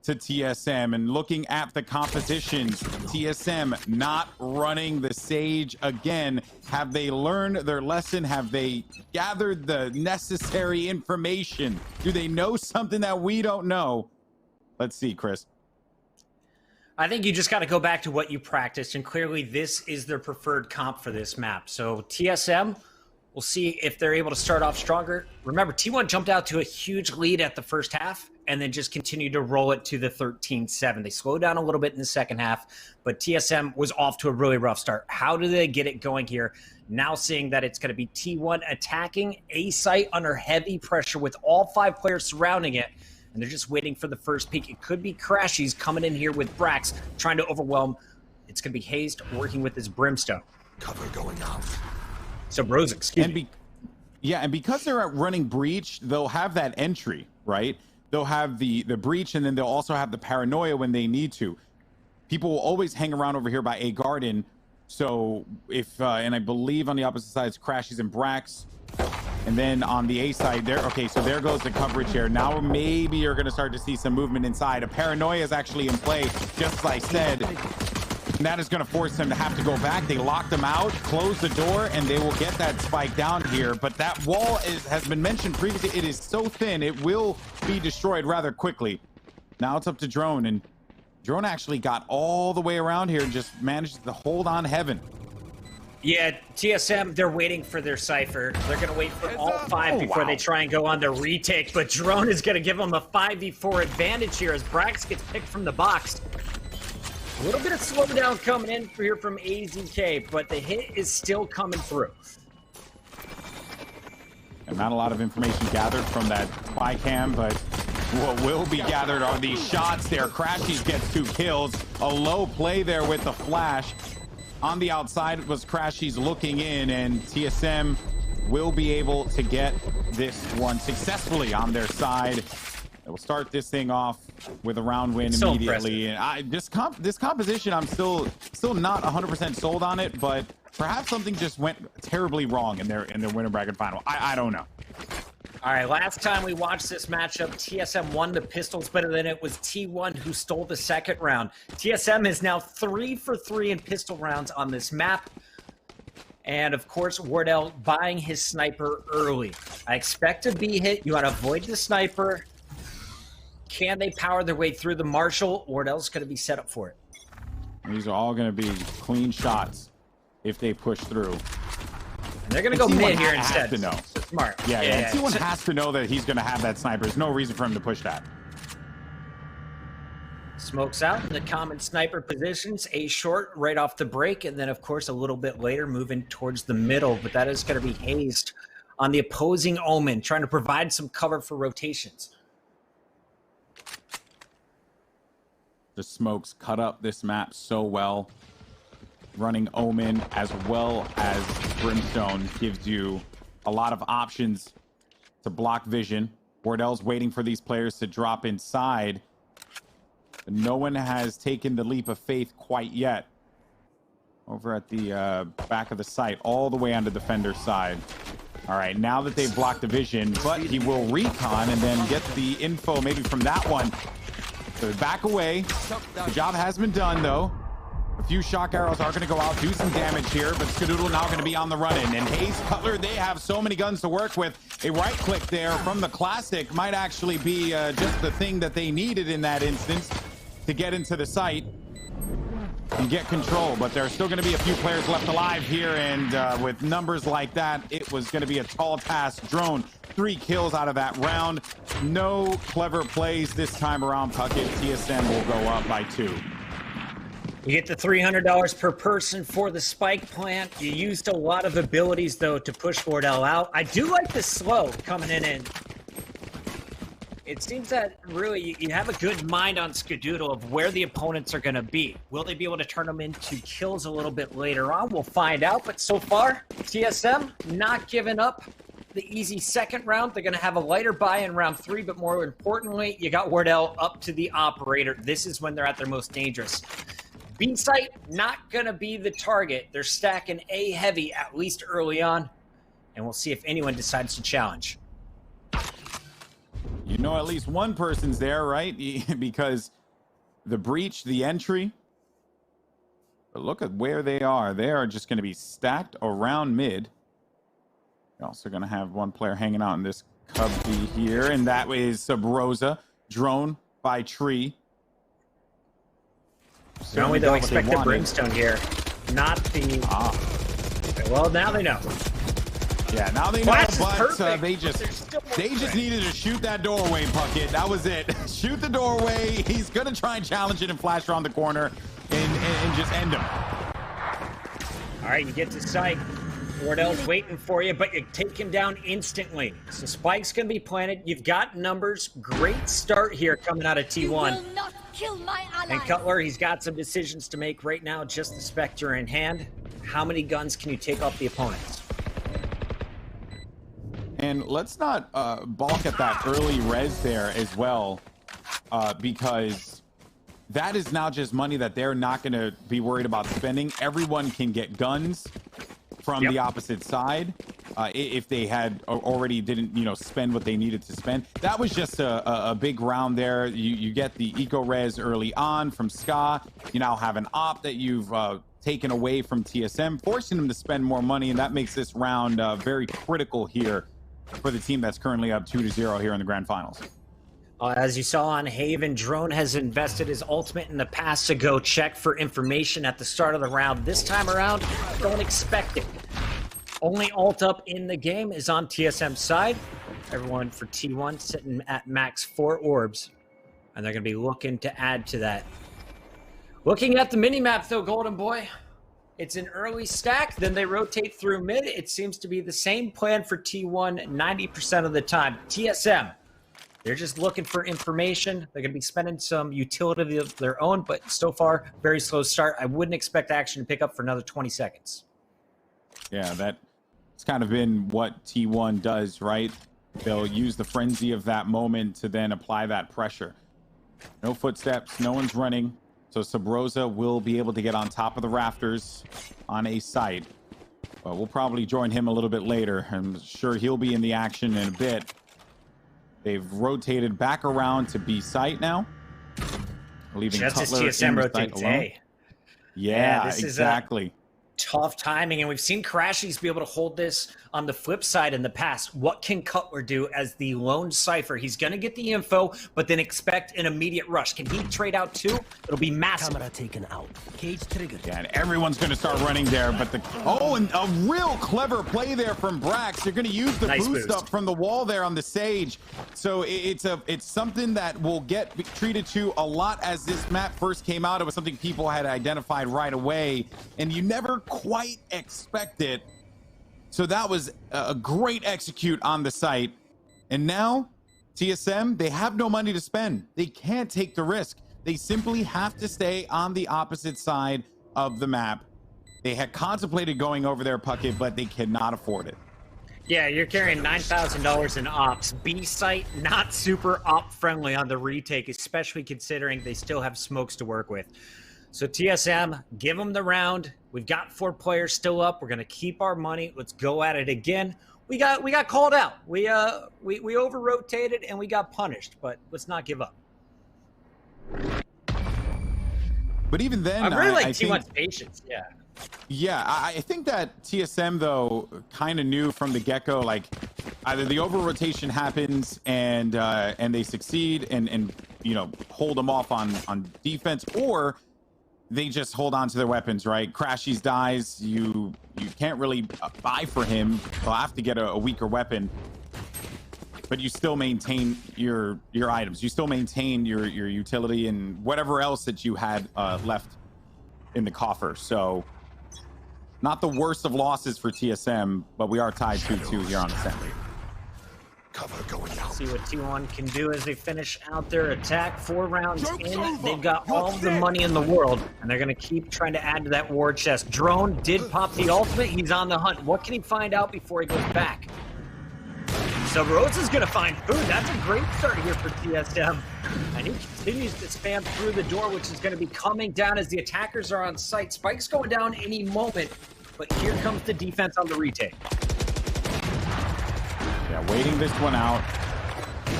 to TSM. And looking at the compositions, TSM not running the Sage again. Have they learned their lesson? Have they gathered the necessary information? Do they know something that we don't know? Let's see, Chris. I think you just got to go back to what you practiced, and clearly this is their preferred comp for this map. So TSM, we'll see if they're able to start off stronger. Remember, T1 jumped out to a huge lead at the first half and then just continued to roll it to the 13-7. They slowed down a little bit in the second half, but TSM was off to a really rough start. How do they get it going here? Now seeing that it's going to be T1 attacking A site under heavy pressure with all 5 players surrounding it, and they're just waiting for the first peek. It could be crashies coming in here with brax, trying to overwhelm. It's going to be Hazed working with his brimstone. Cover going out. Subroza, excuse me. Yeah, and because they're running breach, they'll have that entry, right? They'll have the breach, and then they'll also have the paranoia when they need to. People will always hang around over here by A garden. So if, and I believe on the opposite side, it's crashies and brax. And then on the A side, there, okay, so there goes the coverage here. Now maybe you're going to start to see some movement inside. A paranoia is actually in play, just as I said. And that is going to force them to have to go back. They locked them out, close the door, and they will get that spike down here. But that wall has been mentioned previously. It is so thin, it will be destroyed rather quickly. Now it's up to Drone, and Drone actually got all the way around here and just managed to hold on heaven. Yeah, TSM, they're waiting for their Cypher. They're going to wait for all 5 before they try and go on the retake. But Drone is going to give them a 5v4 advantage here as brax gets picked from the box. A little bit of slowdown coming in here from AZK, but the hit is still coming through. And not a lot of information gathered from that spy cam, but what will be gathered are these shots there. crashies gets 2 kills. A low play there with the flash. On the outside was crashies looking in, and TSM will be able to get this one successfully on their side. They will start this thing off with a round win immediately. And this composition, I'm still not 100% sold on it, but perhaps something just went terribly wrong in their winner bracket final. I don't know. All right, last time we watched this matchup, TSM won the pistols, but then it was T1 who stole the second round. TSM is now 3 for 3 in pistol rounds on this map. And of course, Wardell buying his sniper early. I expect a B hit. You want to avoid the sniper. Can they power their way through the Marshall? Wardell's going to be set up for it. These are all going to be clean shots if they push through. And they're going to go mid here instead. To know. So smart. Yeah. T1 has to know that he's going to have that sniper. There's no reason for him to push that. Smokes out in the common sniper positions. A short right off the break. And then, of course, a little bit later moving towards the middle. But that is going to be Hazed on the opposing Omen, trying to provide some cover for rotations. The smokes cut up this map so well. Running Omen as well as Brimstone gives you a lot of options to block vision. Wardell's waiting for these players to drop inside. But no one has taken the leap of faith quite yet. Over at the back of the site, all the way on the defender's side. All right, now that they've blocked the vision, but he will recon and then get the info maybe from that one. So back away. The job has been done, though. A few shock arrows are going to go out, do some damage here, but Skadoodle now going to be on the run-in. And Hazed, Cutler, they have so many guns to work with. A right-click there from the Classic might actually be just the thing that they needed in that instance to get into the site and get control. But there are still going to be a few players left alive here, and with numbers like that, it was going to be a tall task. Drone, 3 kills out of that round. No clever plays this time around, Puckett. TSM will go up by 2. You get the $300 per person for the spike plant. You used a lot of abilities, though, to push Wardell out. I do like the slow coming in. And it seems that really you have a good mind on Skadoodle of where the opponents are going to be. Will they be able to turn them into kills a little bit later on? We'll find out. But so far, TSM not giving up the easy second round. They're going to have a lighter buy in round 3. But more importantly, you got Wardell up to the operator. This is when they're at their most dangerous. B site, not going to be the target. They're stacking A heavy, at least early on. And we'll see if anyone decides to challenge. You know at least one person's there, right? Because the breach, the entry. But look at where they are. They are just going to be stacked around mid. You're also going to have one player hanging out in this cubby here, and that is Subroza, drone by tree. Only though expect the brimstone here, not the. Well, now they know. Yeah, now they know, but they just perfect. needed to shoot that doorway, Puckett. That was it. Shoot the doorway. He's gonna try and challenge it and flash around the corner and just end him. All right, you get to sight. Wardell's waiting for you, but you take him down instantly. So Spike's gonna be planted. You've got numbers. Great start here coming out of T1. You will not kill my ally. And Cutler, he's got some decisions to make right now. Just the Spectre in hand. How many guns can you take off the opponents? And let's not balk at that early res there as well, because that is now just money that they're not going to be worried about spending. Everyone can get guns from the opposite side if they had already didn't, spend what they needed to spend. That was just a big round there. You get the eco res early on from Ska. You now have an op that you've taken away from TSM, forcing them to spend more money, and that makes this round very critical here for the team that's currently up 2-0 here in the grand finals. As you saw on Haven, Drone has invested his ultimate in the past to go check for information at the start of the round. This time around, don't expect it. Only ult up in the game is on TSM's side. Everyone for T1 sitting at max 4 orbs, and they're going to be looking to add to that. Looking at the mini-map, though, Golden Boy, it's an early stack, then they rotate through mid. It seems to be the same plan for T1 90% of the time. TSM, they're just looking for information. They're going to be spending some utility of their own, but so far, very slow start. I wouldn't expect action to pick up for another 20 seconds. Yeah, that's kind of been what T1 does, right? They'll use the frenzy of that moment to then apply that pressure. No footsteps, no one's running. So Subroza will be able to get on top of the rafters on a site. But we'll probably join him a little bit later. I'm sure he'll be in the action in a bit. They've rotated back around to B site now. Leaving just as Cutler TSM in the rotates site alone. A. Yeah, this exactly. Is tough timing, and we've seen crashies be able to hold this on the flip side in the past. What can Cutler do as the lone Cypher? He's going to get the info, but then expect an immediate rush. Can he trade out too? It'll be massive. Camera taken out. Cage triggered. Yeah, and everyone's going to start running there, but and a real clever play there from Brax. You're going to use the boost up from the wall there on the Sage. So it's something that will get treated to a lot as this map first came out. It was something people had identified right away, and you never quite expect it. So that was a great execute on the site. And now TSM, they have no money to spend. They can't take the risk. They simply have to stay on the opposite side of the map. They had contemplated going over there, Puckett, but they cannot afford it. Yeah, you're carrying $9,000 in ops. B site, not super op friendly on the retake, especially considering they still have smokes to work with. So TSM, give them the round. We've got 4 players still up. We're going to keep our money. Let's go at it again. We got called out. We over-rotated and we got punished, but let's not give up. But even then, I really like T1's patience. Yeah. Yeah, I think that TSM, though, kind of knew from the get-go, like, either the over-rotation happens and they succeed and hold them off on defense, or they just hold on to their weapons, right? crashies dies, you can't really buy for him. They'll have to get a weaker weapon, but you still maintain your items. You still maintain your utility and whatever else that you had left in the coffer. So not the worst of losses for TSM, but we are tied 2-2 here on assembly. Cover going out. See what T1 can do as they finish out their attack. 4 rounds in. They've got all the money in the world, and they're going to keep trying to add to that war chest. Drone did pop the ultimate. He's on the hunt. What can he find out before he goes back? Subroza's going to find food. That's a great start here for TSM. And he continues to spam through the door, which is going to be coming down as the attackers are on site. Spike's going down any moment, but here comes the defense on the retake. Yeah, waiting this one out.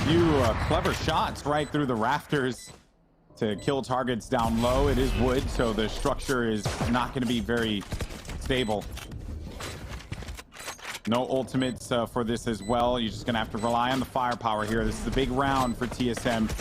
Few clever shots right through the rafters to kill targets down low. It is wood, so the structure is not going to be very stable. No ultimates for this as well. You're just going to have to rely on the firepower here. This is a big round for TSM.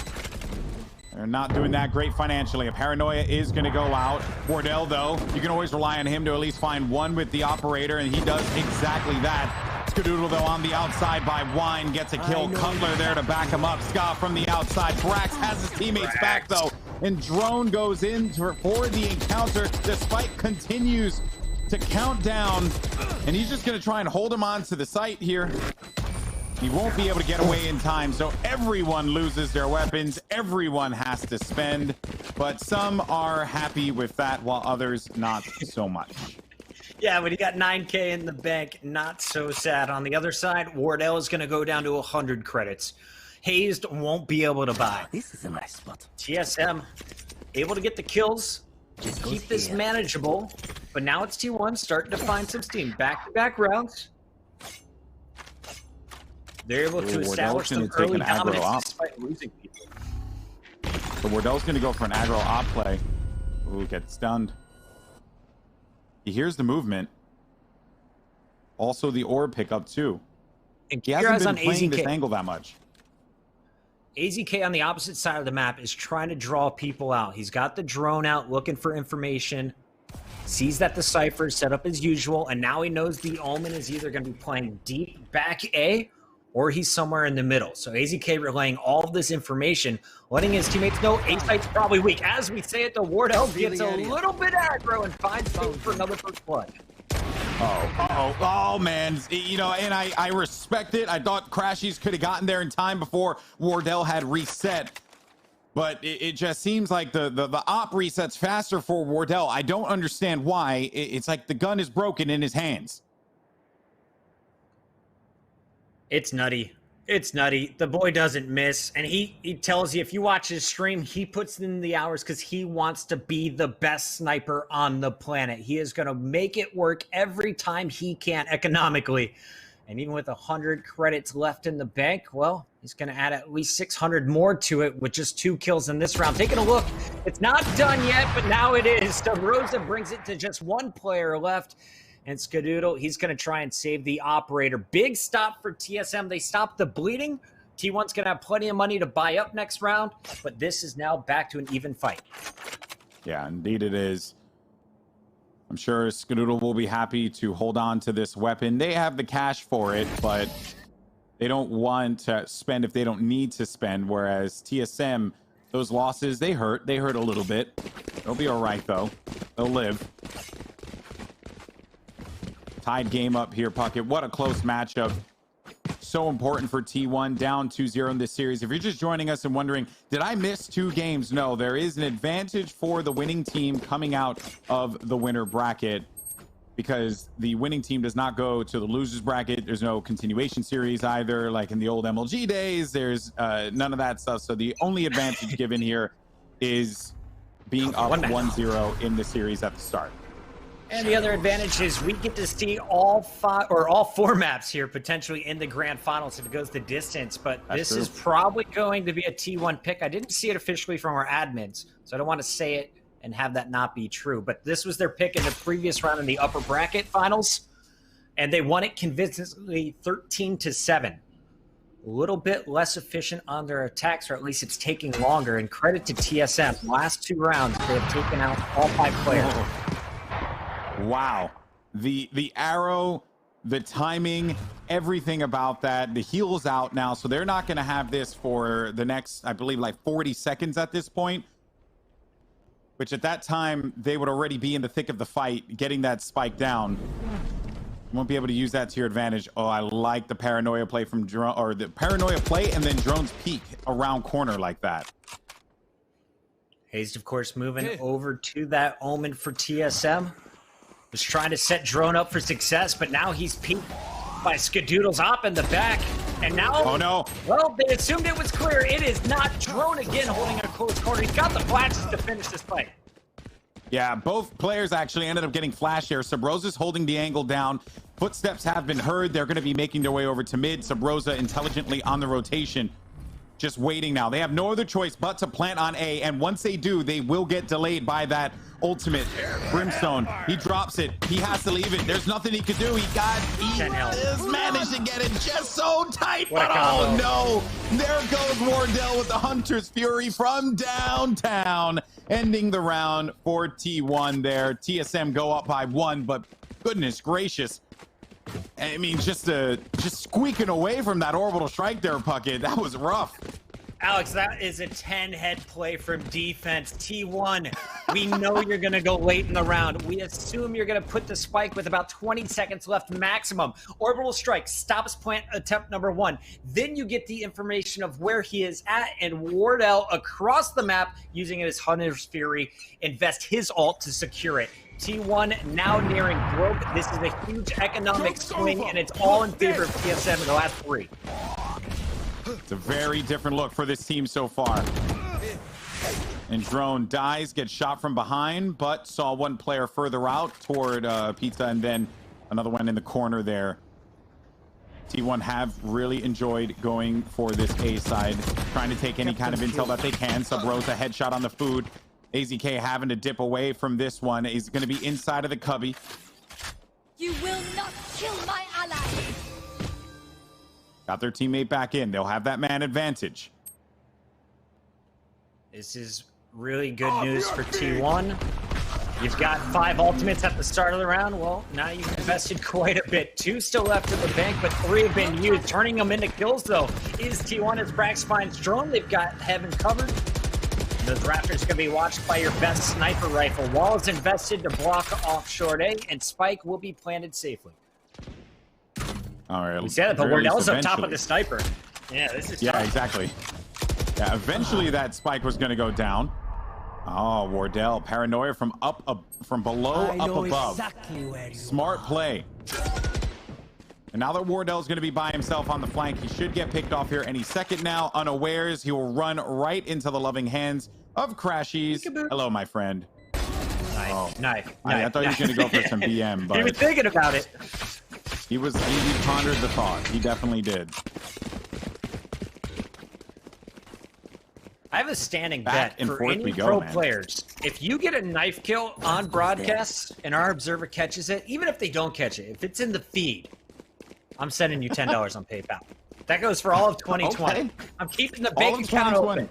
They're not doing that great financially. A Paranoia is going to go out. Wardell, though, you can always rely on him to at least find one with the operator, and he does exactly that. Skadoodle, though, on the outside by Wine, gets a kill. Cutler there to back him up. Ska from the outside. Brax has his teammates back, though, and Drone goes in for the encounter. The spike continues to count down, and he's just going to try and hold him on to the site here. He won't be able to get away in time, so everyone loses their weapons. Everyone has to spend, but some are happy with that, while others not so much. Yeah, but he got 9K in the bank. Not so sad. On the other side, Wardell is going to go down to 100 credits. Hazed won't be able to buy. This is a nice spot. TSM able to get the kills, keep this manageable, but now it's T1 starting to find some steam. Back-to-back rounds. They're able to establish some early dominance despite losing people. So Wardell's going to go for an aggro op play. Ooh, gets stunned. He hears the movement. Also the orb pickup too. And he hasn't been playing this angle that much. AZK on the opposite side of the map is trying to draw people out. He's got the drone out looking for information. Sees that the Cypher is set up as usual, and now he knows the Omen is either going to be playing deep back A, or he's somewhere in the middle. So AZK relaying all of this information, letting his teammates know A site's probably weak. As we say it, the Wardell gets a little bit aggro and finds room for another first blood. Oh, man. You know, and I respect it. I thought crashies could have gotten there in time before Wardell had reset. But it just seems like the op resets faster for Wardell. I don't understand why. It's like the gun is broken in his hands. It's nutty. It's nutty. The boy doesn't miss. And he tells you, if you watch his stream, he puts in the hours because he wants to be the best sniper on the planet. He is going to make it work every time he can economically. And even with 100 credits left in the bank, well, he's going to add at least 600 more to it with just 2 kills in this round. Taking a look, it's not done yet, but now it is. Subroza brings it to just 1 player left. And Skadoodle, he's going to try and save the operator. Big stop for TSM. They stopped the bleeding. T1's going to have plenty of money to buy up next round, but this is now back to an even fight. Yeah, indeed it is. I'm sure Skadoodle will be happy to hold on to this weapon. They have the cash for it, but they don't want to spend if they don't need to spend, whereas TSM, those losses, they hurt. They hurt a little bit. They'll be all right, though. They'll live. Tied game up here, Puckett. What a close matchup. So important for T1, down 2-0 in this series. If you're just joining us and wondering, did I miss 2 games? No, there is an advantage for the winning team coming out of the winner bracket because the winning team does not go to the losers bracket. There's no continuation series either, like in the old MLG days. There's none of that stuff. So the only advantage given here is being up 1-0 in the series at the start. And the other advantage is we get to see all 4 maps here potentially in the grand finals if it goes the distance. But this is probably going to be a T1 pick. I didn't see it officially from our admins, so I don't want to say it and have that not be true. But this was their pick in the previous round in the upper bracket finals, and they won it convincingly 13-7. A little bit less efficient on their attacks, or at least it's taking longer. And credit to TSM. Last 2 rounds, they have taken out all 5 players. Wow. The arrow, the timing, everything about that. The heal's out now, so they're not going to have this for the next, I believe, like 40 seconds at this point. Which at that time, they would already be in the thick of the fight, getting that spike down. You won't be able to use that to your advantage. Oh, I like the paranoia play from Drone, or the paranoia play and then Drone's peek around corner like that. Hazed, of course, moving over to that Omen for TSM. Was trying to set Drone up for success, but now he's peeked by Skadoodle's op in the back. And now, oh no! Well, they assumed it was clear. It is not. Drone again holding a close corner. He's got the flashes to finish this fight. Yeah, both players actually ended up getting flash here. Subroza's holding the angle down. Footsteps have been heard. They're going to be making their way over to mid. Subroza intelligently on the rotation. just waiting now. They have no other choice but to plant on A, and once they do, they will get delayed by that ultimate. Brimstone, he drops it. He has to leave it. There's nothing he could do. He just managed to get it just so tight, but oh no. There goes Wardell with the Hunter's Fury from downtown, ending the round for T1 there. TSM go up by 1, but goodness gracious. I mean, just squeaking away from that orbital strike there, Puckett. That was rough. Alex, that is a 10-head play from defense. T1, we know you're going to go late in the round. We assume you're going to put the spike with about 20 seconds left maximum. Orbital strike stops plant attempt number 1. Then you get the information of where he is at, and Wardell across the map using his Hunter's Fury invest his ult to secure it. T1 now nearing broke. This is a huge economic swing, and it's all in favor of TSM in the last 3. It's a very different look for this team so far. And Drone dies, gets shot from behind, but saw one player further out toward Pizza, and then another one in the corner there. T1 have really enjoyed going for this A side, trying to take any kind of intel that they can. Subroza headshot on the food. AZK having to dip away from this one. He's going to be inside of the cubby. You will not kill my ally. Got their teammate back in. They'll have that man advantage. This is really good news for T1. You've got 5 ultimates at the start of the round. Well, now you've invested quite a bit. 2 still left in the bank, but 3 have been used. Turning them into kills, though, is T1 as brax finds Drone. They've got Heaven covered. Those Raptors going to be watched by your best sniper rifle. Wall is invested to block off short A, and Spike will be planted safely. All right. We said it, but Wardell's up top of the sniper. Yeah, this is tough. Exactly. Yeah, eventually that spike was going to go down. Oh, Wardell, paranoia from below, up above. Exactly Smart play. And now that Wardell's going to be by himself on the flank, he should get picked off here any second now. Unawares, he will run right into the loving hands of crashies. Hello, my friend. Knife. I thought he was going to go for some BM, but he was thinking about it. He pondered the thought. He definitely did. I have a standing Back bet and for forth any we go, pro man. players. If you get a knife kill on broadcast and our observer catches it, even if they don't catch it, if it's in the feed, I'm sending you $10 on PayPal. That goes for all of 2020. Okay. I'm keeping the bank account open.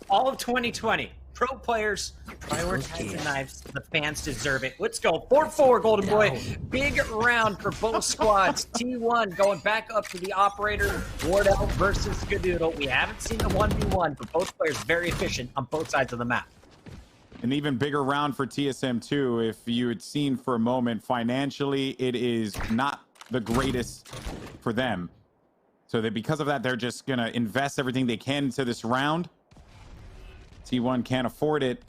All of 2020. Pro players prioritize the knives. The fans deserve it. Let's go. 4-4, Golden Boy. Big round for both squads. T1 going back up to the operator. Wardell versus Skadoodle. We haven't seen the 1v1, but both players very efficient on both sides of the map. An even bigger round for TSM too. If you had seen for a moment, financially, it is not the greatest for them. So that because of that, they're just going to invest everything they can into this round. T1 can't afford it,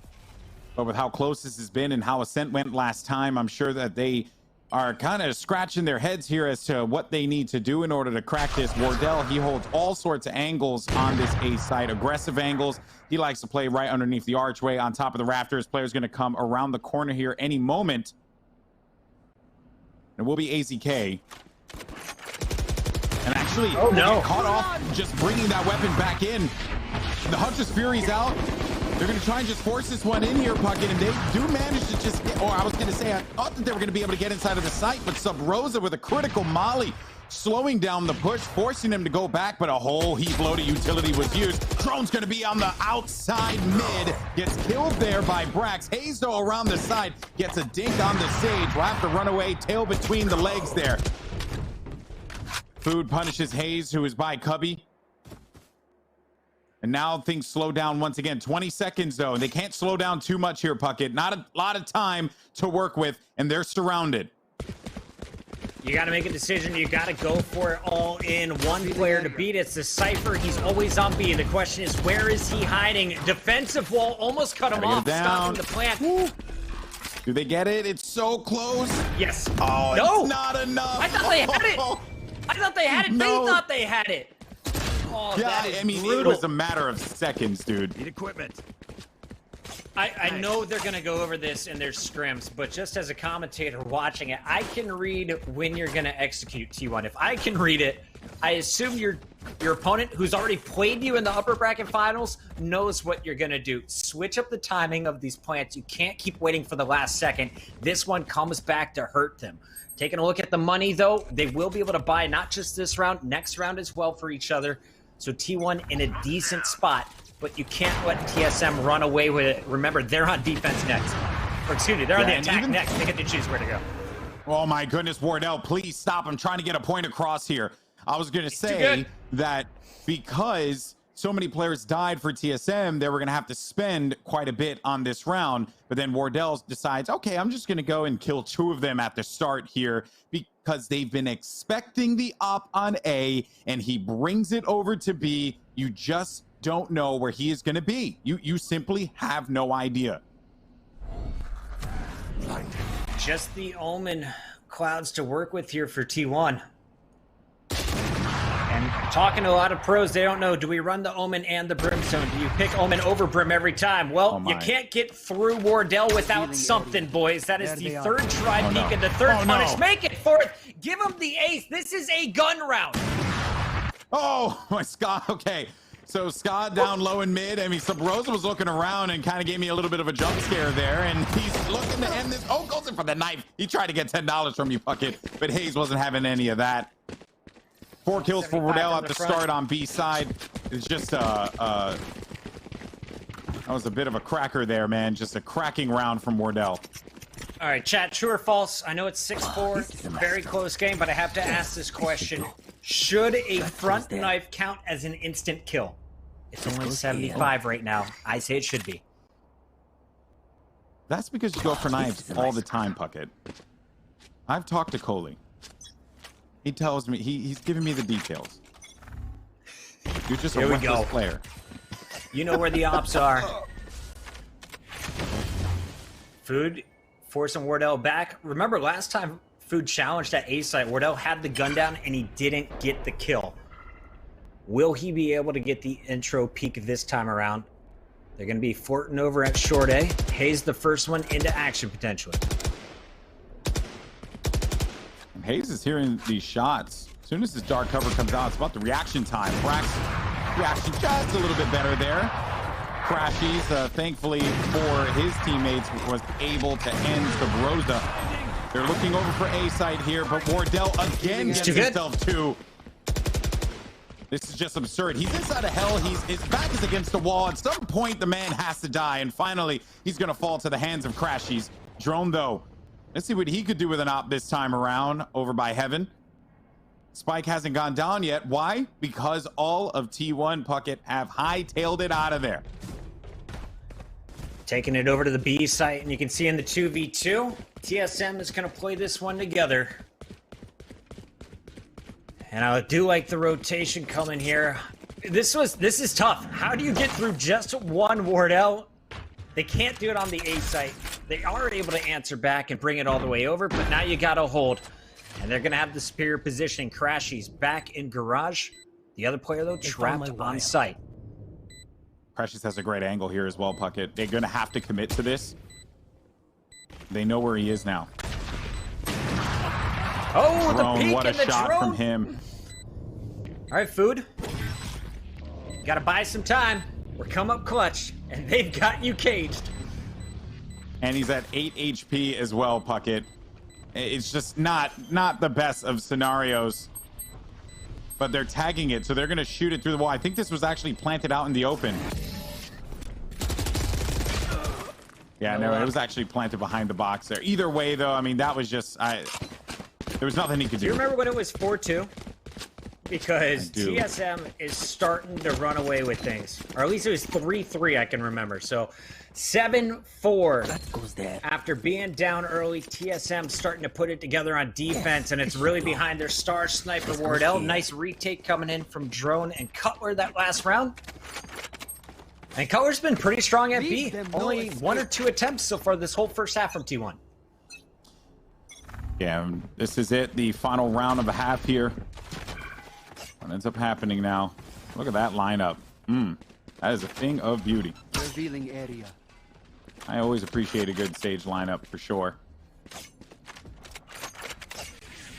but with how close this has been and how Ascent went last time, I'm sure that they are kind of scratching their heads here as to what they need to do in order to crack this. Wardell, he holds all sorts of angles on this A side, aggressive angles. He likes to play right underneath the archway on top of the rafters. Player's going to come around the corner here any moment. It will be AZK. And actually, caught off just bringing that weapon back in. The Hunter's Fury's out. They're going to try and just force this one in here, Puckett, and they do manage to just get, or I was going to say, I thought that they were going to be able to get inside of the site, but Subroza with a critical molly, slowing down the push, forcing him to go back, but a whole heap load of utility was used. Drone's going to be on the outside mid, gets killed there by brax. Hazed though around the side, gets a dink on the Sage. Will have to run away, tail between the legs there. Food punishes Hazed, who is by Cubby. And now things slow down once again. 20 seconds, though. They can't slow down too much here, Puckett. Not a lot of time to work with, and they're surrounded. You got to make a decision. You got to go for it all in. One player to beat. It's the Cypher. He's always on B. The question is, where is he hiding? Defensive wall almost cut him off, stopping the plant. Woo. Do they get it? It's so close. Yes. Oh, no. It's not enough. I thought they had it. I thought they had it. No. They thought they had it. Oh, yeah, that is I mean, brutal. it was a matter of seconds, dude. Need equipment. I know they're going to go over this in their scrims, but just as a commentator watching it, I can read when you're going to execute T1. If I can read it, I assume you're Your opponent, who's already played you in the upper bracket finals, knows what you're gonna do. Switch up the timing of these plants. You can't keep waiting for the last second. This one comes back to hurt them. Taking a look at the money, though, they will be able to buy not just this round, next round as well for each other. So T1 in a decent spot, but you can't let TSM run away with it. Remember, they're on defense next. Or excuse me, they're on the attack next. They get to choose where to go. Oh my goodness, Wardell, please stop. I'm trying to get a point across here. I was going to say that because so many players died for TSM, they were going to have to spend quite a bit on this round. But then Wardell decides, okay, I'm just going to go and kill 2 of them at the start here because they've been expecting the op on A, and he brings it over to B. You just don't know where he is going to be. You simply have no idea. Just the Omen clouds to work with here for T1. And talking to a lot of pros, they don't know, do we run the Omen and the Brimstone? Do you pick Omen over Brim every time? Well, you can't get through Wardell without something, boys. That is the third try peek and the third punish. Make it fourth. Give him the ace. This is a gun round. Oh, my Scott. Okay. So Scott down low and mid. I mean, Subroza was looking around and kind of gave me a little bit of a jump scare there. And he's looking to end this. Oh, goes in for the knife. He tried to get $10 from you, Bucket. But Hazed wasn't having any of that. 4 kills for Wardell at the start on B side. It's just that was a bit of a cracker there, man. Just a cracking round from Wardell. All right, chat, true or false? I know it's 6-4, very close game, but I have to ask this question. Should a front knife count as an instant kill? It's only 75 right now. I say it should be. That's because you go for knives all the time, Puckett. I've talked to Coley. He tells me, he's giving me the details. You're just a reckless player. You know where the ops are. Food forcing Wardell back. Remember last time Food challenged at A site, Wardell had the gun down and he didn't get the kill. Will he be able to get the intro peak this time around? They're going to be forting over at short A. Hazed the first one into action potentially. Hazed is hearing these shots. As soon as this dark cover comes out, it's about the reaction time. Brax reaction just a little bit better there. Crashies, thankfully for his teammates, was able to end Subroza. They're looking over for A side here, but Wardell again gets himself 2. This is just absurd. He's inside of hell. His back is against the wall. At some point, the man has to die, and finally, he's going to fall to the hands of Crashies. Drone, though. Let's see what he could do with an op this time around over by Heaven. Spike hasn't gone down yet. Why? Because all of T1 Puckett have hightailed it out of there. Taking it over to the B site, and you can see in the 2v2, TSM is going to play this one together. And I do like the rotation coming here. This is tough. How do you get through just one Wardell? They can't do it on the A site. They are able to answer back and bring it all the way over, but now you got to hold. And they're going to have the superior positioning. Crashies back in garage. The other player, though, trapped on site. Crashies has a great angle here as well, Puckett. They're going to have to commit to this. They know where he is now. Oh, Drone, the peek what a and the shot drone from him. All right, Food. Got to buy some time. We're come up clutch, and they've got you caged. And he's at 8 HP as well, Puckett. It's just not the best of scenarios. But they're tagging it, so they're going to shoot it through the wall. I think this was actually planted out in the open. Yeah, no, it was actually planted behind the box there. Either way, though, I mean, that was just... there was nothing he could do. Do you remember when it was 4-2? Because TSM is starting to run away with things. Or at least it was 3-3, I can remember. So 7-4. After being down early, TSM starting to put it together on defense, and it's really behind their star sniper Wardell. Nice retake coming in from Drone and Cutler that last round. And Cutler's been pretty strong at B. Only 1 or 2 attempts so far this whole first half from T1. Yeah, this is it. The final round of a half here. What ends up happening now? Look at that lineup. That is a thing of beauty. Revealing area. I always appreciate a good stage lineup for sure.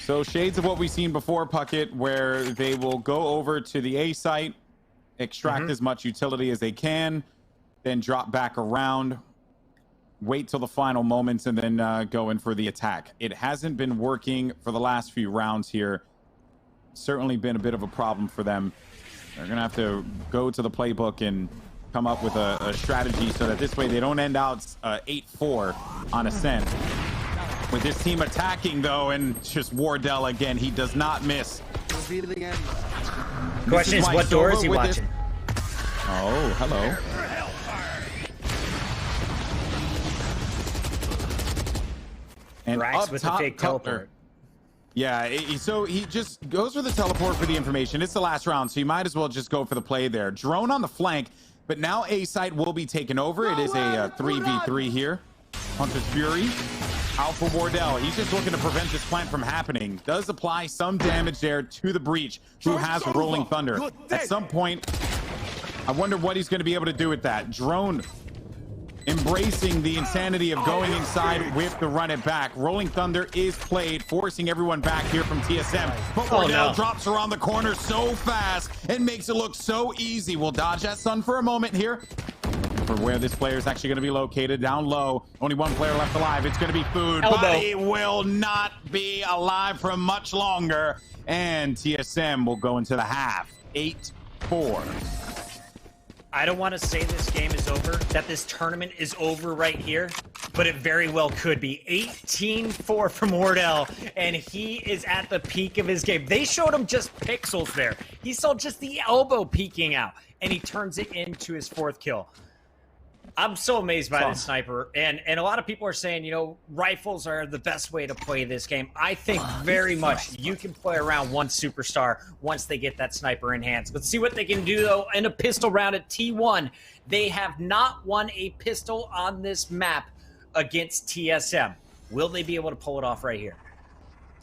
So shades of what we've seen before, Puckett, where they will go over to the A site, extract as much utility as they can, then drop back around, wait till the final moments, and then go in for the attack. It hasn't been working for the last few rounds here. Certainly been a bit of a problem for them. They're going to have to go to the playbook and come up with a strategy so that this way they don't end out 8-4 on Ascent. With this team attacking, though, and just Wardell again, he does not miss. Question is, what door is he watching? Oh, hello. And brax up with top, the fake teleport. Yeah, so he just goes for the teleport for the information. It's the last round, so you might as well just go for the play there. Drone on the flank, but now A site will be taken over. It is a 3v3 here. Hunter's Fury out for Wardell. He's just looking to prevent this plant from happening. Does apply some damage there to the breach, who has Rolling Thunder. At some point, I wonder what he's going to be able to do with that. Drone embracing the insanity of going inside with the run it back. Rolling Thunder is played, forcing everyone back here from TSM. But Wardell drops around the corner so fast and makes it look so easy. We'll dodge that sun for a moment here. For where this player is actually going to be located, down low. Only one player left alive. It's going to be Food, but he will not be alive for much longer. And TSM will go into the half. 8-4. I don't want to say this game is over, that this tournament is over right here, but it very well could be. 18-4 from Wardell, and he is at the peak of his game. They showed him just pixels there. He saw just the elbow peeking out, and he turns it into his 4th kill. I'm so amazed by this sniper, and a lot of people are saying, you know, rifles are the best way to play this game. I think very much you can play around one superstar once they get that sniper in hands. Let's see what they can do, though, in a pistol round at T1. They have not won a pistol on this map against TSM. Will they be able to pull it off right here?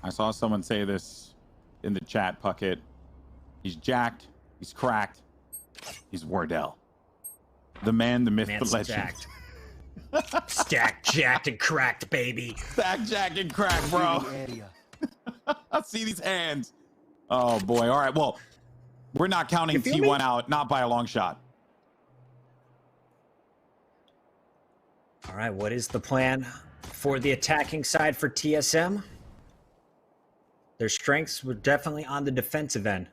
I saw someone say this in the chat, Puckett. He's jacked, he's cracked, he's Wardell. The man, the myth, the legend. Stacked, jacked, and cracked, baby. Stacked, jacked, and cracked, bro. I see these hands. Oh, boy. All right, well, we're not counting T1 out, not by a long shot. All right, what is the plan for the attacking side for TSM? Their strengths were definitely on the defensive end.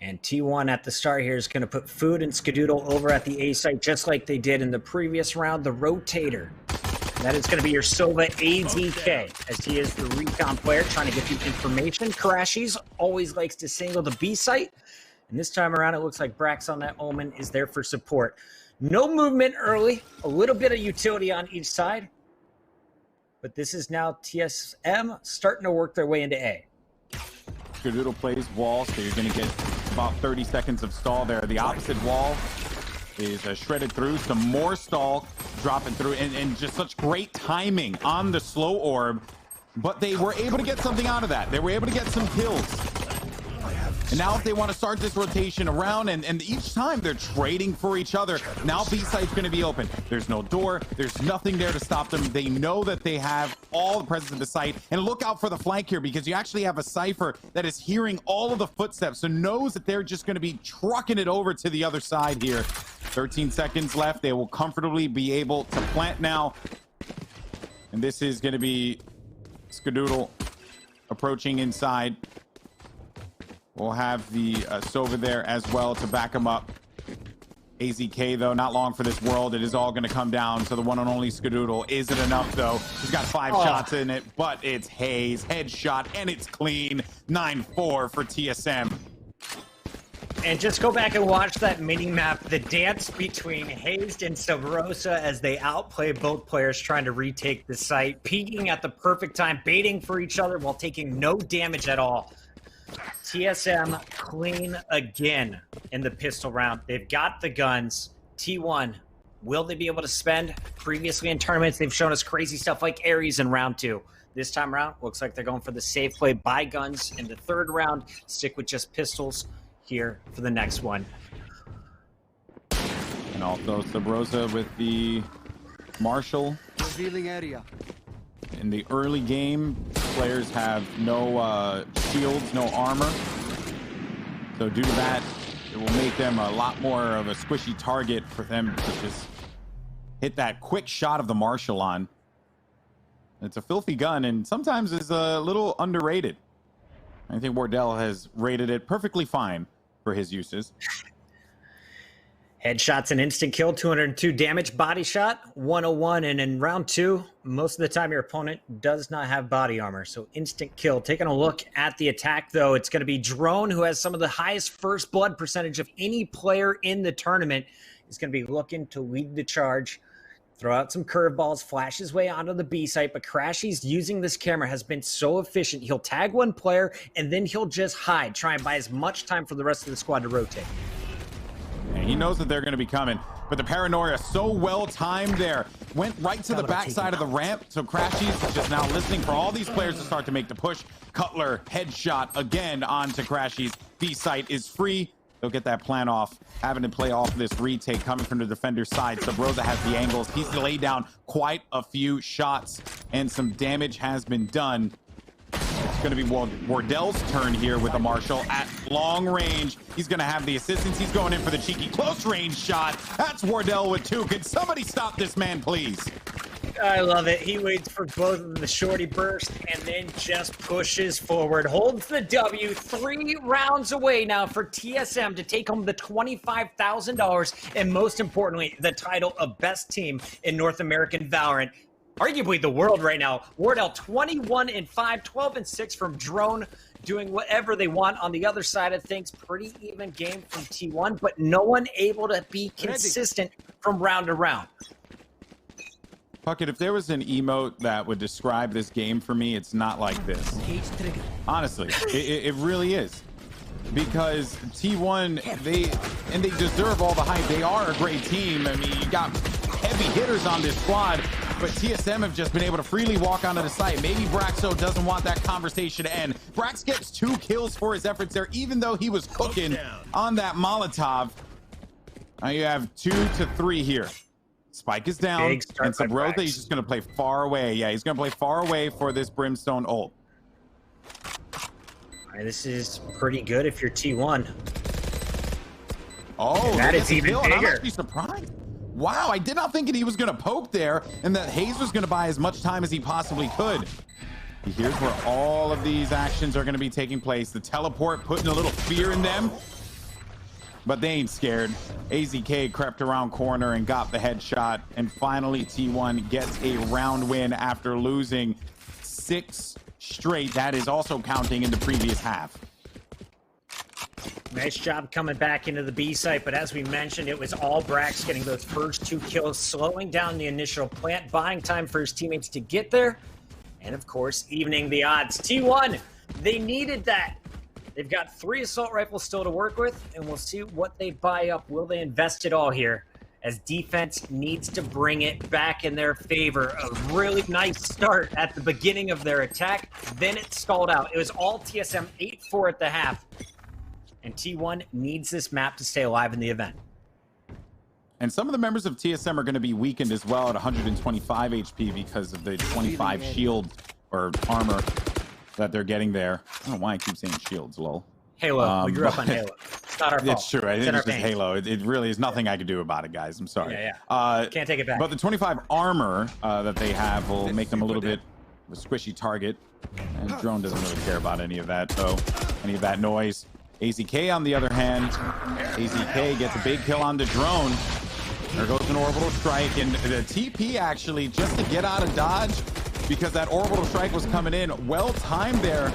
And T1 at the start here is going to put Food and Skadoodle over at the A site, just like they did in the previous round, the Rotator. That is going to be your Silva AZK, as he is the recon player trying to get you information. crashies always likes to single the B site. And this time around, it looks like Brax on that Omen is there for support. No movement early, a little bit of utility on each side. But this is now TSM starting to work their way into A. Skadoodle plays wall, so you're going to get about 30 seconds of stall there. The opposite wall is shredded through. Some more stall dropping through, and just such great timing on the slow orb. But they were able to get something out of that. They were able to get some kills. And now if they want to start this rotation around, and each time they're trading for each other, now B site's going to be open. There's no door. There's nothing there to stop them. They know that they have all the presence of the site. And look out for the flank here, because you actually have a Cypher that is hearing all of the footsteps, so knows that they're just going to be trucking it over to the other side here. 13 seconds left. They will comfortably be able to plant now. And this is going to be Skadoodle approaching inside. We'll have the Sova there as well to back him up. AZK, though, not long for this world. It is all going to come down to the one and only Skadoodle. Is it enough, though? He's got 5 shots in it, but it's Hazed. Headshot, and it's clean. 9-4 for TSM. And just go back and watch that mini-map, the dance between Hazed and Subroza as they outplay both players trying to retake the site, peeking at the perfect time, baiting for each other while taking no damage at all. TSM clean again in the pistol round. They've got the guns. T1, will they be able to spend? Previously in tournaments, they've shown us crazy stuff like Ares in round 2. This time around, looks like they're going for the safe play, buy guns in the 3rd round, stick with just pistols here for the next one. And also Subroza with the Marshall. Revealing area. In the early game, players have no shields, no armor. So due to that, it will make them a lot more of a squishy target for them to just hit that quick shot of the Marshall on. It's a filthy gun, and sometimes is a little underrated. I think Wardell has rated it perfectly fine for his uses. Headshots and instant kill, 202 damage, body shot, 101. And in round 2, most of the time your opponent does not have body armor. So instant kill. Taking a look at the attack, though, it's going to be Drone, who has some of the highest first blood percentage of any player in the tournament. He's going to be looking to lead the charge. Throw out some curveballs, flash his way onto the B site, but crashies using this camera has been so efficient. He'll tag one player, and then he'll just hide, try and buy as much time for the rest of the squad to rotate. And he knows that they're going to be coming, but the paranoia so well timed there. Went right to the backside of the ramp, so crashies is just now listening for all these players to start to make the push. Cutler, headshot again onto crashies. B site is free. They'll get that plan off, having to play off this retake coming from the defender's side. Subroza has the angles. He's laid down quite a few shots, and some damage has been done. It's going to be Wardell's turn here with the Marshall at long range. He's going to have the assistance. He's going in for the cheeky close range shot. That's Wardell with 2. Could somebody stop this man, please? I love it. He waits for both of them, the shorty burst, and then just pushes forward. Holds the W. 3 rounds away now for TSM to take home the $25,000, and most importantly, the title of best team in North American Valorant. Arguably the world right now. Wardell 21-5, 12-6 from Drone, doing whatever they want on the other side of things. Pretty even game from T1, but no one able to be consistent from round to round. Puckett, if there was an emote that would describe this game for me, it's not like this. Honestly, it really is. Because T1, they deserve all the hype. They are a great team. I mean, you got heavy hitters on this squad, but TSM have just been able to freely walk onto the site. Maybe Braxo doesn't want that conversation to end. Brax gets 2 kills for his efforts there, even though he was cooking on that Molotov. Now you have 2 to 3 here. Spike is down, and Subroza, he's just going to play far away. Yeah, he's going to play far away for this Brimstone ult. All right, this is pretty good if you're T1. Oh, and that is even bigger. I'm actually surprised. Wow, I did not think that he was going to poke there, and that Hazed was going to buy as much time as he possibly could. Here's where all of these actions are going to be taking place. The teleport putting a little fear in them. But they ain't scared. AZK crept around corner and got the headshot. And finally, T1 gets a round win after losing 6 straight. That is also counting in the previous half. Nice job coming back into the B site, but as we mentioned, it was all Brax getting those first 2 kills, slowing down the initial plant, buying time for his teammates to get there, and of course, evening the odds. T1, they needed that. They've got 3 assault rifles still to work with, and we'll see what they buy up. Will they invest it all here? As defense needs to bring it back in their favor. A really nice start at the beginning of their attack, then it stalled out. It was all TSM 8-4 at the half, and T1 needs this map to stay alive in the event. And some of the members of TSM are going to be weakened as well at 125 HP because of the 25 shield or armor that they're getting there. I don't know why I keep saying shields, lol. Halo. We grew up on Halo. It's not our fault. It's true. I think it's just Halo. It really is nothing I can do about it, guys. I'm sorry. Yeah. Can't take it back. But the 25 armor that they have will make them a little bit of a squishy target. And Drone doesn't really care about any of that, though. Any of that noise. AZK, on the other hand, AZK gets a big kill on the Drone. There goes an orbital strike, and the TP actually just to get out of dodge because that orbital strike was coming in. Well timed there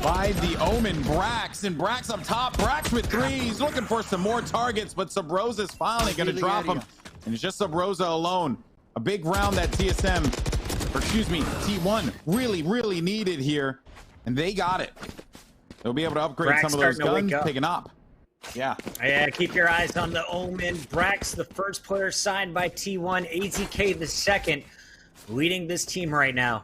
by the Omen Brax, and Brax up top. Brax with 3. He's looking for some more targets, but Subroza is finally going to drop him, and it's just Subroza alone. A big round that TSM, or excuse me, T1 really needed here, and they got it. They'll be able to upgrade Brax some of those guns, pick picking up. Yeah, keep your eyes on the Omen. Brax, the first player signed by T1, AZK the second, leading this team right now.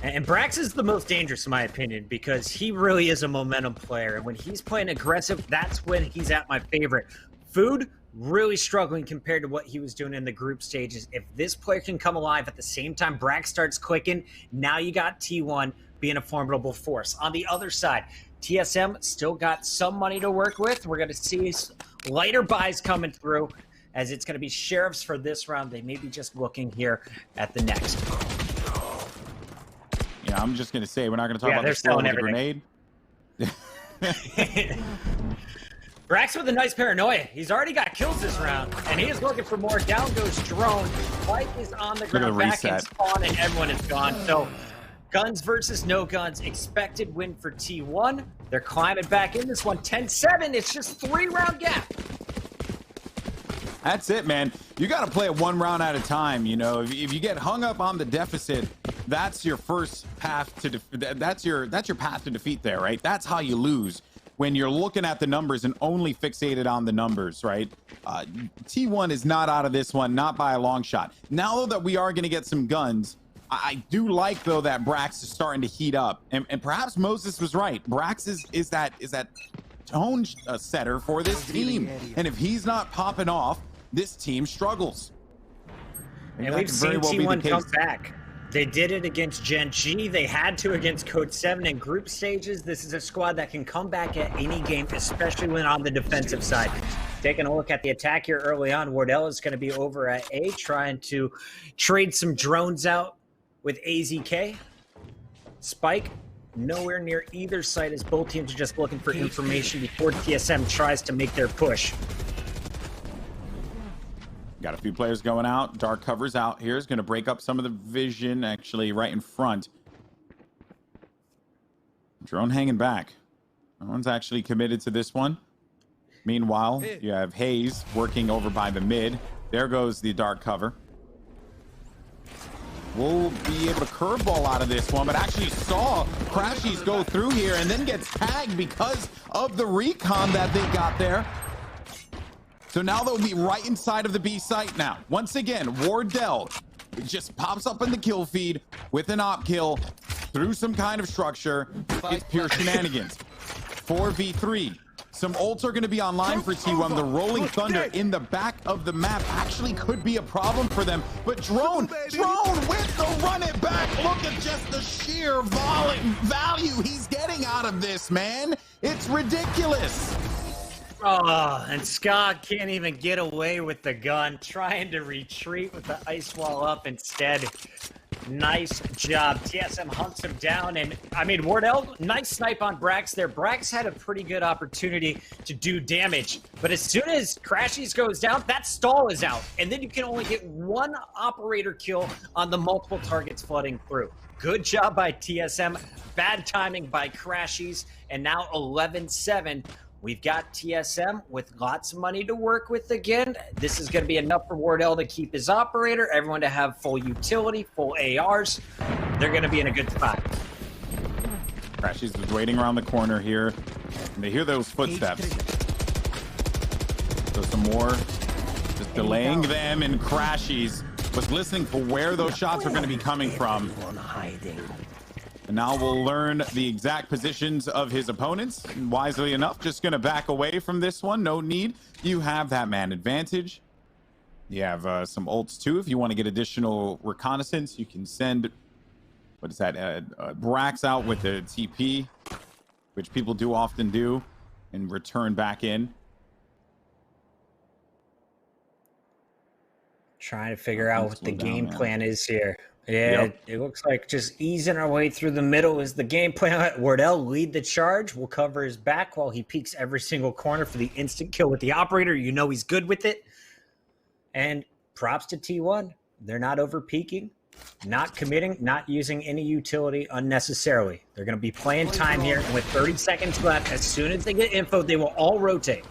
And Brax is the most dangerous, in my opinion, because he really is a momentum player. And when he's playing aggressive, that's when he's at my favorite. Food, really struggling compared to what he was doing in the group stages. If this player can come alive at the same time brax starts clicking, now you got T1 being a formidable force. On the other side, TSM still got some money to work with. We're going to see lighter buys coming through, as it's going to be sheriffs for this round. They may be just looking here at the next. Yeah, I'm just going to say, we're not going to talk about they're this with a selling grenade. Brax with a nice paranoia. He's already got kills this round, and he is looking for more. Down goes Drone. Spike is on the ground, back in spawn, and everyone is gone. So, guns versus no guns. Expected win for T1. They're climbing back in this one. 10-7. It's just 3-round gap. That's it, man. You got to play it 1 round at a time. You know, if you get hung up on the deficit, that's your first path to that's your path to defeat there, right? That's how you lose, when you're looking at the numbers and only fixated on the numbers, right? T1 is not out of this one, not by a long shot. Now, though, that we are going to get some guns, I do like, though, that brax is starting to heat up, and perhaps Moses was right. Brax is that tone setter for this team, and if he's not popping off, this team struggles. And we've seen T1 come back. They did it against Gen G. They had to against Code 7 in group stages. This is a squad that can come back at any game, especially when on the defensive side. Taking a look at the attack here early on, Wardell is going to be over at A, trying to trade some drones out with AZK. Spike, nowhere near either site, as both teams are just looking for information before TSM tries to make their push. Got a few players going out. Dark covers out here. Is going to break up some of the vision, actually, right in front. Drone hanging back. No one's actually committed to this one. Meanwhile, you have Hazed working over by the mid. There goes the dark cover. We'll be able to curveball out of this one, but actually saw crashies go through here and then gets tagged because of the recon that they got there. So now they'll be right inside of the B site now. Once again, Wardell just pops up in the kill feed with an op kill through some kind of structure. It's pure shenanigans. 4v3. Some ults are going to be online for T1. The Rolling Thunder in the back of the map actually could be a problem for them. But Drone with the run it back. Look at just the sheer value he's getting out of this, man. It's ridiculous. Oh, and Scott can't even get away with the gun, trying to retreat with the ice wall up instead. Nice job. TSM hunts him down, and I mean, Wardell, nice snipe on Brax there. Brax had a pretty good opportunity to do damage, but as soon as crashies goes down, that stall is out, and then you can only get 1 operator kill on the multiple targets flooding through. Good job by TSM, bad timing by crashies, and now 11-7. We've got TSM with lots of money to work with again. This is going to be enough for Wardell to keep his operator, everyone to have full utility, full ARs. They're going to be in a good spot. Crashies is waiting around the corner here, and they hear those footsteps. So some more, just delaying them, and crashies was listening for where those shots are going to be coming from. And now we'll learn the exact positions of his opponents. And wisely enough, just going to back away from this one. No need. You have that man advantage. You have some ults too. If you want to get additional reconnaissance, you can send, what is that, brax out with the TP, which people do often do, and return back in. Trying to figure out what the game plan is here. Yeah, It looks like just easing our way through the middle is the game plan. Wardell lead the charge. We'll cover his back while he peeks every single corner for the instant kill with the operator. You know he's good with it. And props to T1. They're not over peeking, not committing, not using any utility unnecessarily. They're going to be playing time here. And with 30 seconds left, as soon as they get info, they will all rotate.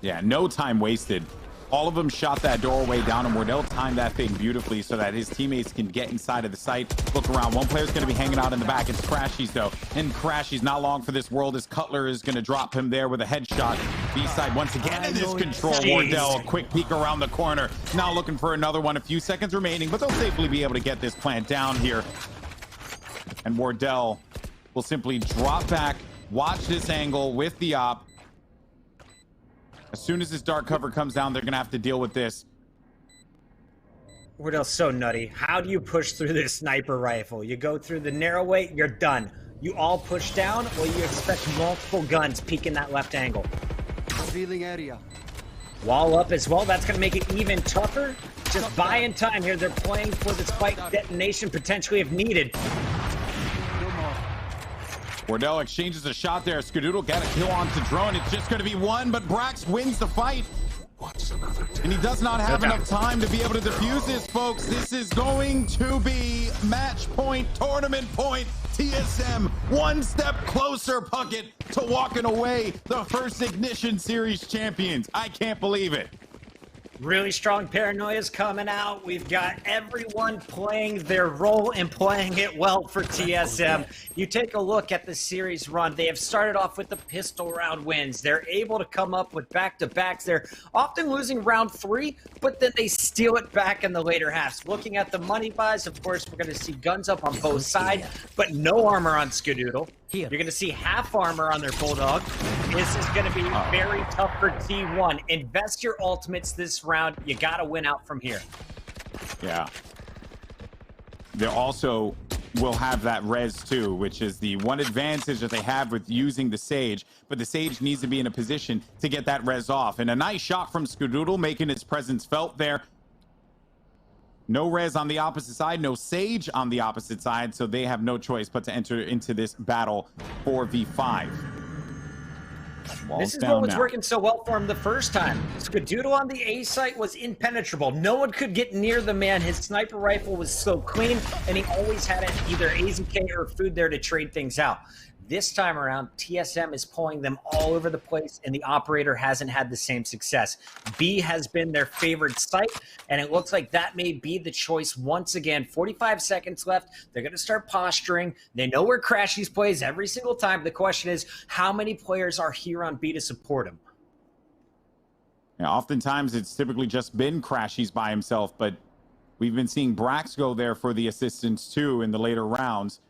Yeah, no time wasted. All of them shot that doorway down, and Wardell timed that thing beautifully so that his teammates can get inside of the site, look around. One player's going to be hanging out in the back. It's crashies, though. And crashies not long for this world, as Cutler is going to drop him there with a headshot. B-side once again in this control. Wardell, a quick peek around the corner. Now looking for another one. A few seconds remaining, but they'll safely be able to get this plant down here. And Wardell will simply drop back, watch this angle with the op. As soon as this dark cover comes down, they're going to have to deal with this. Wardell's so nutty. How do you push through this sniper rifle? You go through the narrow way, you're done. You all push down, or you expect multiple guns peeking that left angle. Revealing area. Wall up as well. That's going to make it even tougher. Just buying time here. They're playing for the spike detonation potentially if needed. Wardell exchanges a shot there. Skadoodle got a kill onto drone. It's just going to be one, but Brax wins the fight. What's another day? And he does not have enough time to be able to defuse this, folks. This is going to be match point, tournament point. TSM one step closer, Puckett, to walking away the first Ignition Series champions. I can't believe it. Really strong paranoia's coming out. We've got everyone playing their role and playing it well for TSM. You take a look at the series run. They have started off with the pistol round wins. They're able to come up with back-to-backs. They're often losing round 3, but then they steal it back in the later halves. Looking at the money buys, of course, we're going to see guns up on both sides, but no armor on Skadoodle. You're going to see half armor on their Bulldog. This is going to be very tough for T1. Invest your ultimates this round. You got to win out from here. Yeah. They also will have that res too, which is the one advantage that they have with using the Sage, but the Sage needs to be in a position to get that res off. And a nice shot from Skadoodle, making his presence felt there. No res on the opposite side, no Sage on the opposite side, so they have no choice but to enter into this battle 4v5. This is what was working so well for him the first time. Skadoodle on the A site was impenetrable. No one could get near the man. His sniper rifle was so clean, and he always had either AZK or food there to trade things out. This time around, TSM is pulling them all over the place, and the operator hasn't had the same success. B has been their favorite site, and it looks like that may be the choice once again. 45 seconds left. They're going to start posturing. They know where crashies plays every single time. The question is, how many players are here on B to support him? Yeah, oftentimes, it's typically just been crashies by himself, but we've been seeing Brax go there for the assistance too in the later rounds.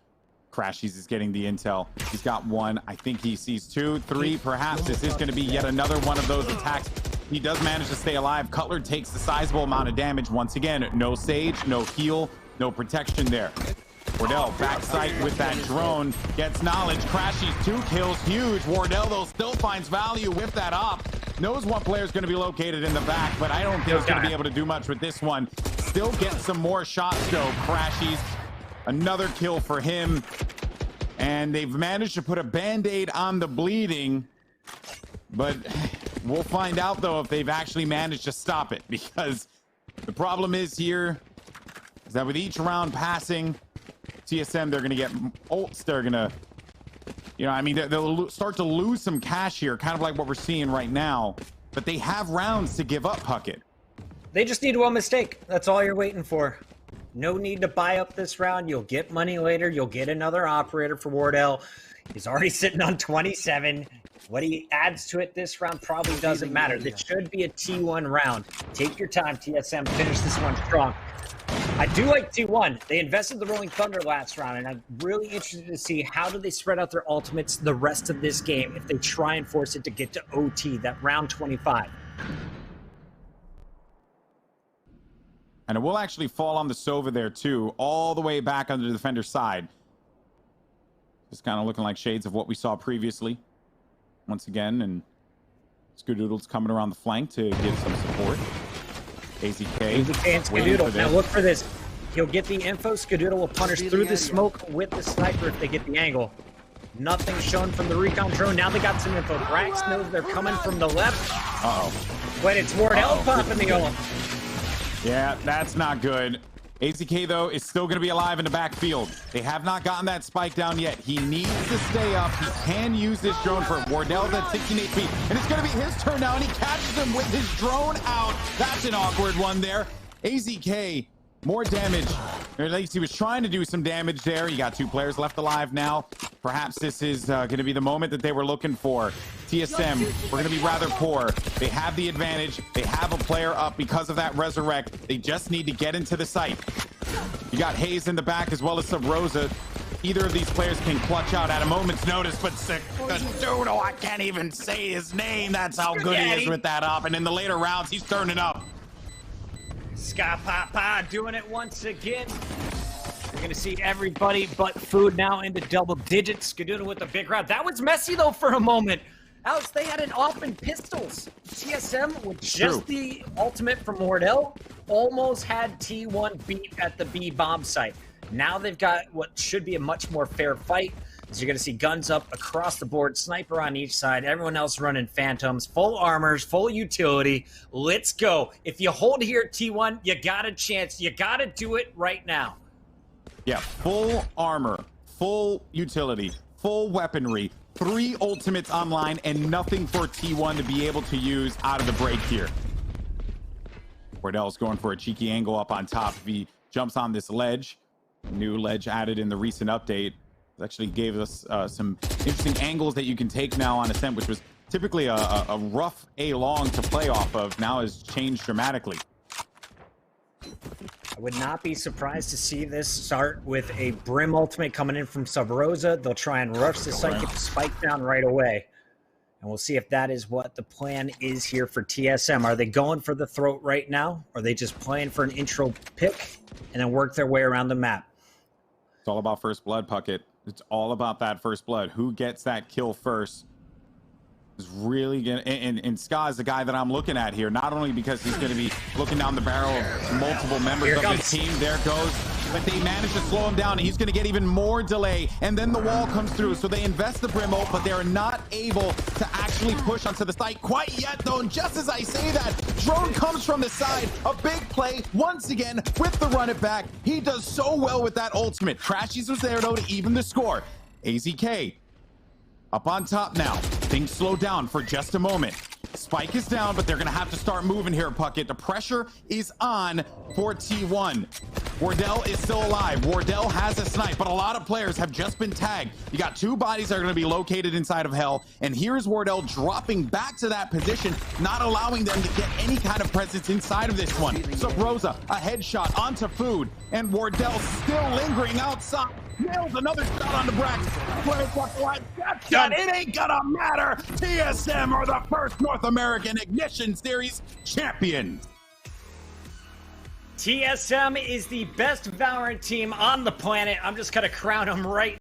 crashies is getting the intel. He's got one. I think he sees 2, 3, perhaps. This is going to be yet another one of those attacks. He does manage to stay alive. Cutler takes a sizable amount of damage. Once again, no Sage, no heal, no protection there. Wardell backside with that drone, gets knowledge. crashies 2 kills, huge. Wardell, though, still finds value with that op. Knows one player is going to be located in the back, but I don't think he's going to be able to do much with this one. Still gets some more shots, though. crashies, another kill for him. And they've managed to put a band-aid on the bleeding. But we'll find out, though, if they've actually managed to stop it. Because the problem is here is that with each round passing, TSM, they're going to get ults. They're going to, you know, I mean, they'll start to lose some cash here, kind of like what we're seeing right now. But they have rounds to give up, Puckett. They just need one mistake. That's all you're waiting for. No need to buy up this round. You'll get money later. You'll get another operator for Wardell. He's already sitting on 27. What he adds to it this round probably doesn't matter. This should be a T1 round. Take your time, TSM. Finish this one strong. I do like T1. They invested the Rolling Thunder last round, and I'm really interested to see how do they spread out their ultimates the rest of this game if they try and force it to get to OT, that round 25. And it will actually fall on the Sova there, too, all the way back under the defender's side. Just kind of looking like shades of what we saw previously. Once again, and Skadoodle's coming around the flank to give some support. AZK and Skadoodle. Now look for this. He'll get the info. Skadoodle will punish through the smoke with the sniper if they get the angle. Nothing shown from the recon drone. Now they got some info. Brax knows they're coming from the left. Uh-oh. But it's Wardell popping the ult. Yeah, that's not good. AZK, though, is still going to be alive in the backfield. They have not gotten that spike down yet. He needs to stay up. He can use this drone for Wardell's at 16 HP. And it's going to be his turn now, and he catches him with his drone out. That's an awkward one there. AZK, more damage. Or at least he was trying to do some damage there. You got 2 players left alive now. Perhaps this is going to be the moment that they were looking for. TSM, we're going to be rather poor. They have the advantage. They have a player up because of that resurrect. They just need to get into the site. You got Hazed in the back as well as Subroza. either of these players can clutch out at a moment's notice, but Skadoodle, I can't even say his name. That's how good he is with that up. And in the later rounds, he's turning up. Ska Papa doing it once again. You're going to see everybody but Food now into double digits. Skadoodle with a big round. That was messy, though, for a moment. Alex, they had an off in pistols. TSM, with just the ultimate from Wardell, almost had T1 beat at the B bomb site. Now they've got what should be a much more fair fight. As you're going to see guns up across the board, sniper on each side, everyone else running phantoms, full armors, full utility. Let's go. If you hold here at T1, you got a chance. You got to do it right now. Yeah, full armor, full utility, full weaponry, 3 ultimates online, and nothing for T1 to be able to use out of the break here. Wardell's going for a cheeky angle up on top. He jumps on this ledge. New ledge added in the recent update. It actually gave us some interesting angles that you can take now on Ascent, which was typically a rough A-long to play off of. Now has changed dramatically. I would not be surprised to see this start with a Brim ultimate coming in from Subroza. They'll try and rush the site, get the spike down right away. And we'll see if that is what the plan is here for TSM. Are they going for the throat right now? Or are they just playing for an intro pick and then work their way around the map? It's all about first blood, Puckett. It's all about that first blood. Who gets that kill first is really gonna, and Ska is the guy that I'm looking at here, not only because he's going to be looking down the barrel of multiple members of his team. There goes, but they managed to slow him down, and he's going to get even more delay, and then the wall comes through. So they invest the Brim ult, but they're not able to actually push onto the site quite yet, though. And just as I say that, drone comes from the side. A big play once again with the run it back. He does so well with that ultimate. crashies was there, though, to even the score. AZK up on top now. Things slow down for just a moment. Spike is down, but they're going to have to start moving here, Puckett. The pressure is on for T1. Wardell is still alive. Wardell has a snipe, but a lot of players have just been tagged. You got 2 bodies that are going to be located inside of Hell, and here's Wardell dropping back to that position, not allowing them to get any kind of presence inside of this one. Subroza, a headshot onto Food, and Wardell still lingering outside. Nails another shot on the brax. It ain't gonna matter. TSM are the first North American Ignition Series champions. TSM is the best Valorant team on the planet. I'm just gonna crown them right